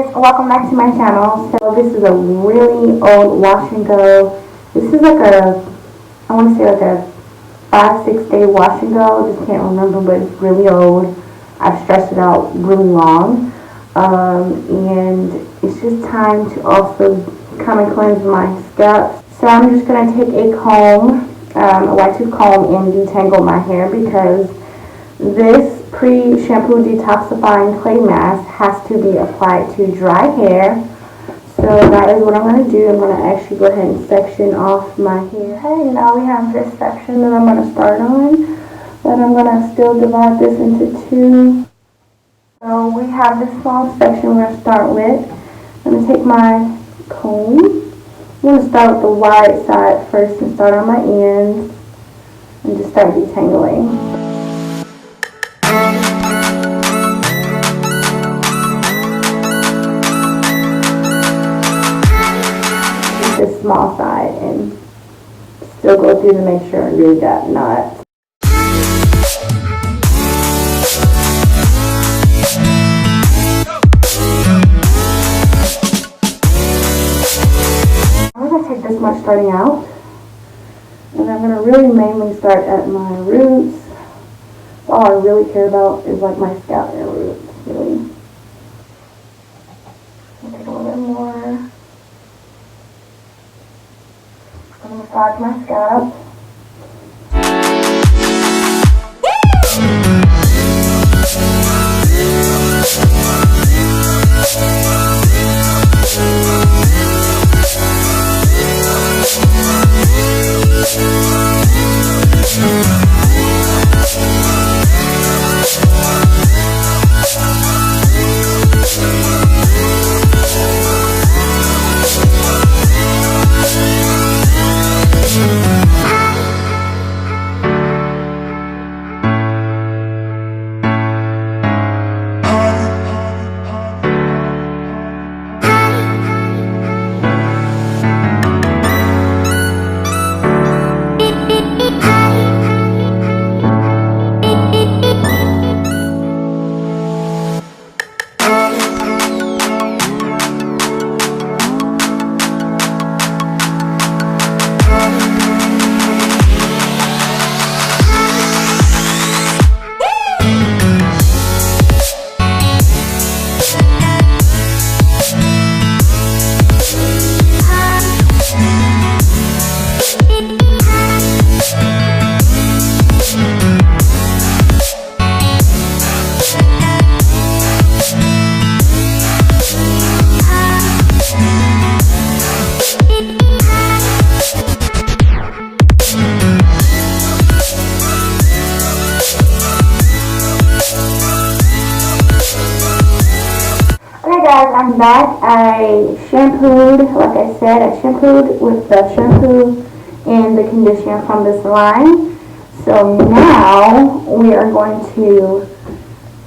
guys, welcome back to my channel. So this is a really old wash and go. This is like I want to say like a 5-6 day wash and go. Just can't remember, but it's really old. I've stretched it out really long. And it's just time to also come and cleanse my scalp. So I'm just going to take a comb, a white tooth comb, and detangle my hair because this Pre-Shampoo Detoxifying Clay Mask has to be applied to dry hair. So that is what I'm going to do. I'm going to actually go ahead and section off my hair. Okay, now we have this section that I'm going to start on. But I'm going to still divide this into two. So we have this small section we're going to start with. I'm going to take my comb. I'm going to start with the wide side first and start on my ends. And just start detangling. This small side and still go through to make sure I really got knots. I'm going to take this much starting out, and I'm going to really mainly start at my roots. All I really care about is like my scalp and roots, really. I'll take a little bit more. I'm going to massage my scalp. Guys, I'm back. I shampooed, like I said, I shampooed with the shampoo and the conditioner from this line. So now we are going to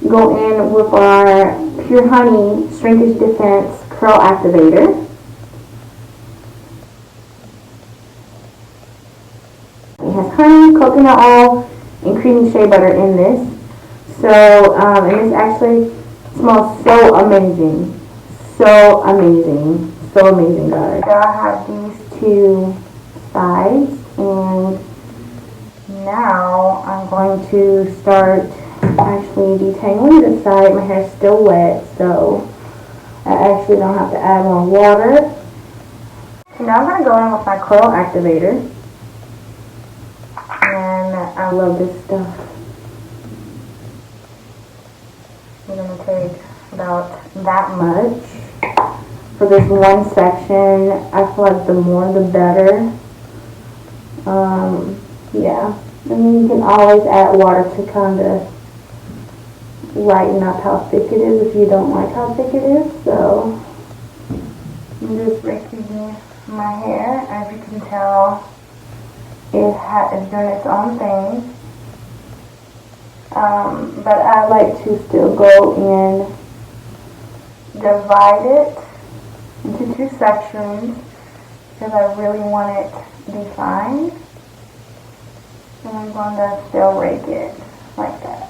go in with our Pure Honey Shrinkage Defense Curl Activator. It has honey, coconut oil, and creamy shea butter in this. So, and this actually smells so amazing. So amazing. So amazing, guys. So I have these two sides, and now I'm going to start actually detangling this side. My hair is still wet, so I actually don't have to add more water. So now I'm going to go in with my Curl Activator. And I love this stuff. I'm going to take about that much for this one section. I feel like the more the better. Yeah. I mean, you can always add water to kind of lighten up how thick it is if you don't like how thick it is. So I'm just raking my hair. As you can tell, it's doing its own thing. But I like to still go in, divide it into two sections because I really want it defined. And I'm going to still rake it like that.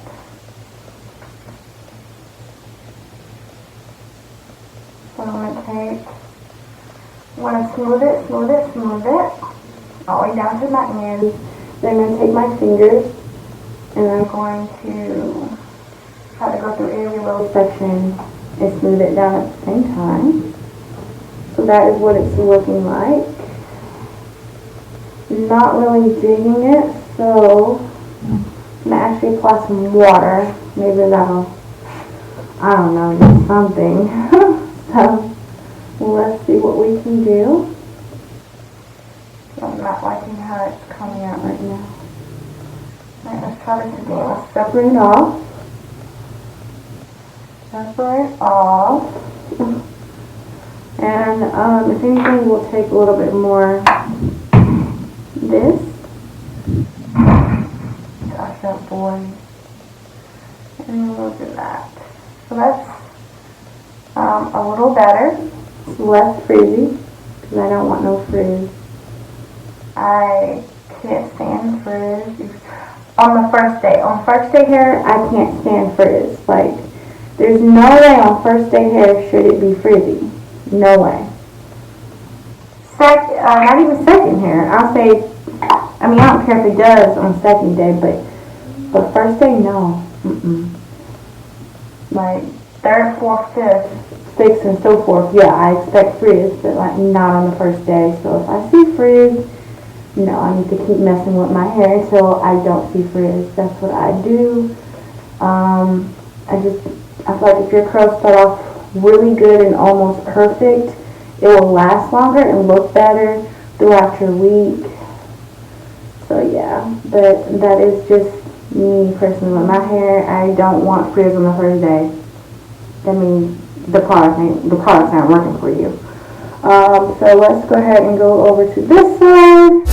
smooth it, smooth it, smooth it, all the way down to my ends. Then I'm going to take my fingers and I'm going to try to go through every little section and smooth it down at the same time. So that is what it's looking like. Not really digging it, so I'm going to actually apply some water. Maybe that'll, I don't know, do something. So let's see what we can do. I'm not liking how it's coming out right now. Alright, let's try this again. Let's separate off. Separate off. And if anything, we'll take a little bit more this. Gosh, that boy. And we'll do that. So that's a little better. It's less frizzy, because I don't want no frizz. I can't stand frizz. On the first day. On first day hair, I can't stand frizz. Like, there's no way on first day hair should it be frizzy. No way. Not even second hair. I'll say, I mean, I don't care if it does on second day, but first day, no. Like, third, fourth, fifth, sixth, and so forth, yeah, I expect frizz, but like not on the first day. So if I see frizz, no, I need to keep messing with my hair until I don't see frizz. That's what I do. I feel like if your curls start off really good and almost perfect, it will last longer and look better throughout your week. So yeah, but that is just me personally with my hair. I don't want frizz on the first day. That means the products aren't working for you. So let's go ahead and go over to this side.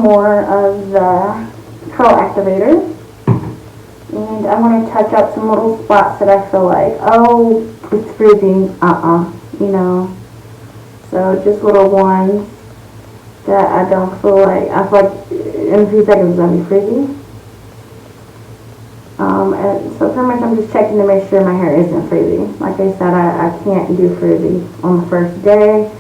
more of the Curl Activator. And I'm going to touch up some little spots that I feel like, oh, it's freezing, you know. So just little ones that I don't feel like, I feel like in a few seconds it's going to be freezing. And so pretty much I'm just checking to make sure my hair isn't frizzy. Like I said, I can't do frizzy on the first day.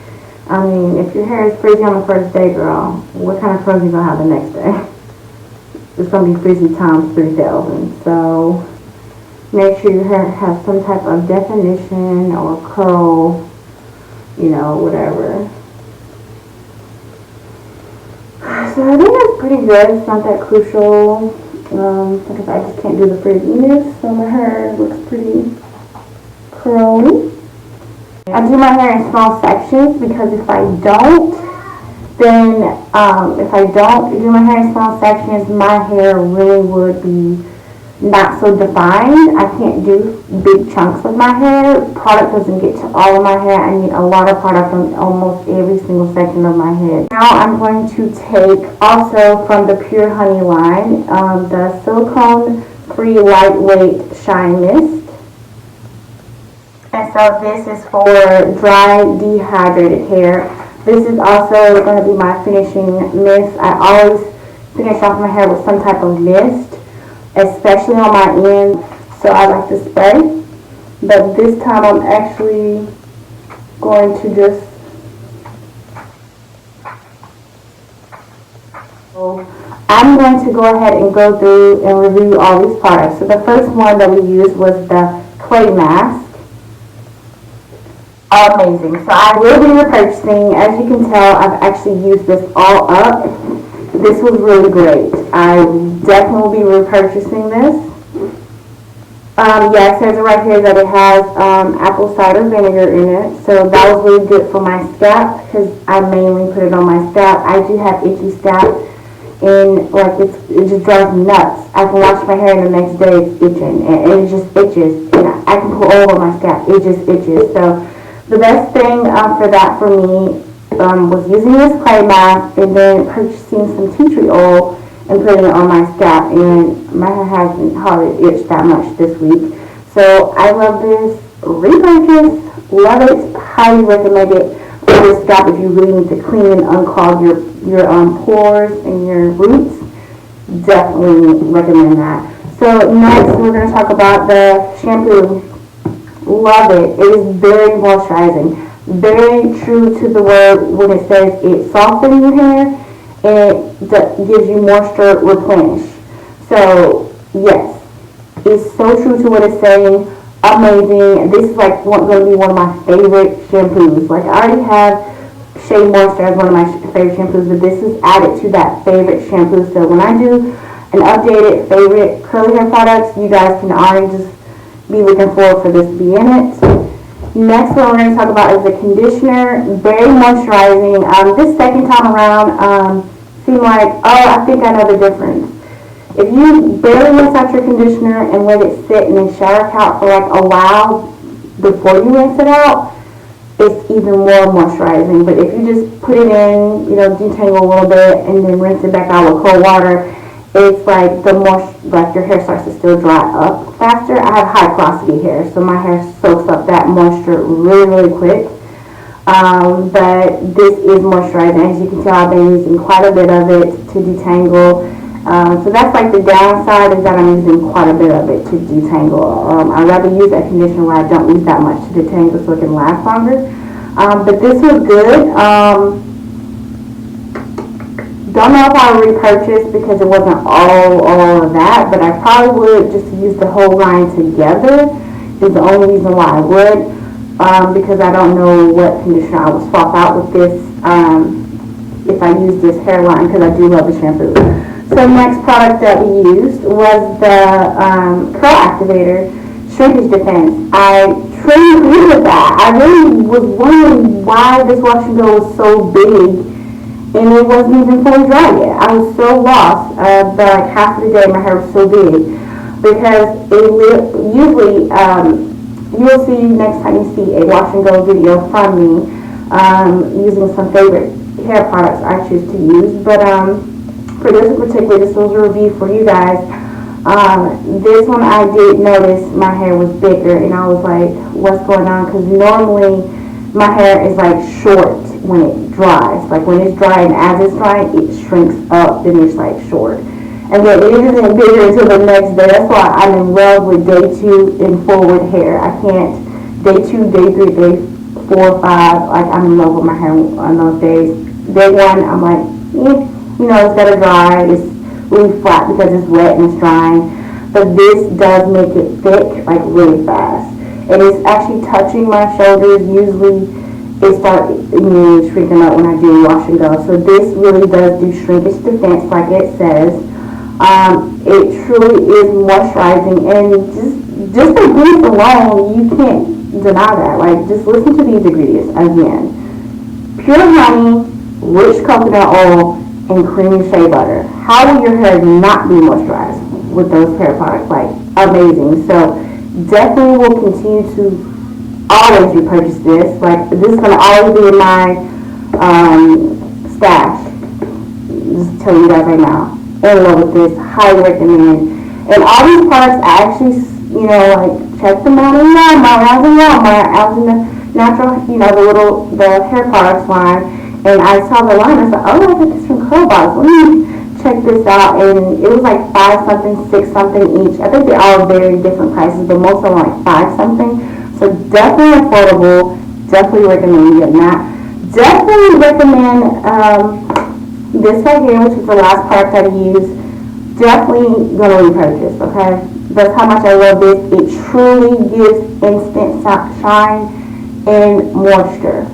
I mean, if your hair is frizzy on the first day, girl, what kind of curls you going to have the next day? It's going to be frizzy times 3,000. So make sure your hair has some type of definition or curl, you know, whatever. So I think that's pretty good. It's not that crucial. Because I just can't do the frizziness, so my hair looks pretty curly. I do my hair in small sections because if I don't do my hair in small sections, my hair really would be not so defined. I can't do big chunks of my hair. Product doesn't get to all of my hair. I need a lot of product on almost every single section of my head. Now I'm going to take also from the Pure Honey line, the Silicone-Free Lightweight Shine Mist. And so this is for dry, dehydrated hair. This is also going to be my finishing mist. I always finish off my hair with some type of mist, especially on my end, so I like to spray. But this time I'm actually going to just I'm going to go ahead and go through and review all these products. So the first one that we used was the clay mask. Amazing. So I will be repurchasing. As you can tell, I've actually used this all up. This was really great. I definitely will be repurchasing this. Yeah, it says right here that it has apple cider vinegar in it. So that was really good for my scalp because I mainly put it on my scalp. I do have itchy scalp and like it just drives me nuts. I can wash my hair and the next day it's itching and it just itches. And I can pull all over my scalp. It just itches. So the best thing for that for me was using this clay mask and then purchasing some tea tree oil and putting it on my scalp, and my hair hasn't hardly itched that much this week. So I love this. Repurchase, love it, highly recommend it for your scalp if you really need to clean and unclog your pores and your roots. Definitely recommend that. So next we're going to talk about the shampoo. Love it. It is very moisturizing. Very true to the word when it says it softens your hair and it gives you moisture replenish. So yes, it's so true to what it's saying. Amazing. This is like going to be one of my favorite shampoos. Like I already have Shea Moisture as one of my favorite shampoos, but this is added to that favorite shampoo. So when I do an updated favorite curly hair products, you guys can already just be looking forward for this to be in it. Next one we're going to talk about is the conditioner. Very moisturizing. This second time around seemed like, oh, I think I know the difference. If you barely rinse out your conditioner and let it sit in a shower cap for like a while before you rinse it out, it's even more moisturizing. But if you just put it in, you know, detangle a little bit and then rinse it back out with cold water, it's like like your hair starts to still dry up faster. I have high porosity hair, so my hair soaks up that moisture really, really quick. But this is moisturizing. As you can tell, I've been using quite a bit of it to detangle. So that's like the downside is that I'm using quite a bit of it to detangle. I'd rather use a conditioner where I don't use that much to detangle so it can last longer. But this was good. Don't know if I would repurchase because it wasn't all of that, but I probably would just use the whole line together. Is the only reason why I would, because I don't know what conditioner I would swap out with this if I use this hairline, because I do love the shampoo. So next product that we used was the Curl Activator Shrinkage Defense. I truly agree with that. I really was wondering why this wash and go was so big and it wasn't even fully dry yet. I was so lost. But like half of the day my hair was so big because usually you'll see next time you see a wash and go video from me using some favorite hair products I choose to use. But for this particular, this was a review for you guys. This one I did notice my hair was bigger, and I was like, what's going on? Because normally my hair is like short when it dries. Like when it's dry, and as it's drying, it shrinks up, then it's like short. And then it isn't bigger until the next day. That's why I'm in love with day 2 and forward hair. I can't, day 2, day 3, day 4, 5, like I'm in love with my hair on those days. Day 1, I'm like, you know, it's gotta dry. It's really flat because it's wet and it's drying. But this does make it thick, like really fast. And it's actually touching my shoulders. Usually it starts shrinking up when I do wash and go. So this really does do shrinkage defense, like it says. It truly is moisturizing, and just the ingredients alone, you can't deny that. Like, just listen to these ingredients again: pure honey, rich coconut oil, and creamy shea butter. How will your hair not be moisturized with those hair products? Like, amazing. So definitely will continue to always repurchase this. Like, this is going to always be in my stash. Just tell you guys right now. In love with this. Highly recommend. And all these products, I actually, like, checked them out in Walmart. I was in the natural, the hair products line. And I saw the line. I said, oh, I got this from Curlbox. Let me check this out. And it was like 5 something, 6 something each. I think they're all very different prices, but most of them are like 5 something. So definitely affordable. Definitely recommend getting that. Definitely recommend this right here, which is the last product that I use. Definitely gonna repurchase. Okay, that's how much I love this. It truly gives instant shine and moisture.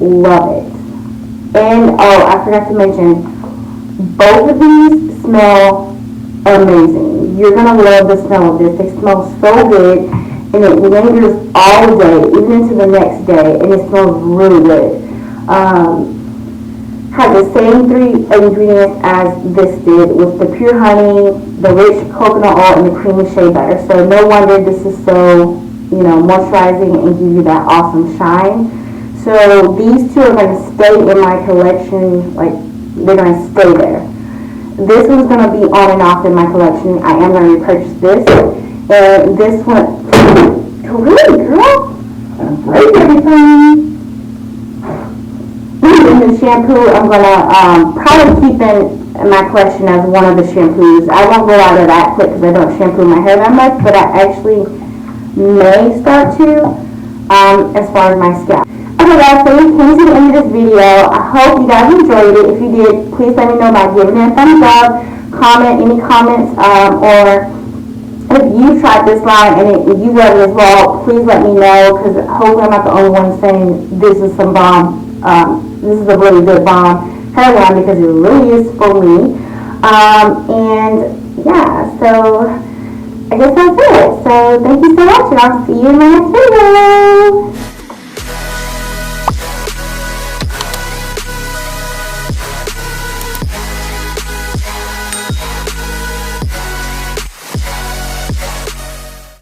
Love it. And oh, I forgot to mention, both of these smell amazing. You're gonna love the smell of this. They smell so good, and it lingers all day, even into the next day, and it smells really good. Had the same 3 ingredients as this did, with the pure honey, the rich coconut oil, and the creamy shea butter. So no wonder this is so, moisturizing and give you that awesome shine. So these 2 are going to stay in my collection, like they're going to stay there. This one's going to be on and off in my collection. I am going to repurchase this. And this one, really, girl? Break everything. The shampoo, I'm going to probably keep in my collection as one of the shampoos. I won't go out of that quick because I don't shampoo my hair that much, but I actually may start to as far as my scalp. Okay guys, so we came to the end of this video. I hope you guys enjoyed it. If you did, please let me know by giving it a thumbs up, comment any comments, or if you tried this line and you love it as well, please let me know, because hopefully I'm not the only one saying this is some bomb. This is a really good bomb hair line, because it really is for me. And yeah, so I guess that's it. So thank you so much, and I'll see you in my next video.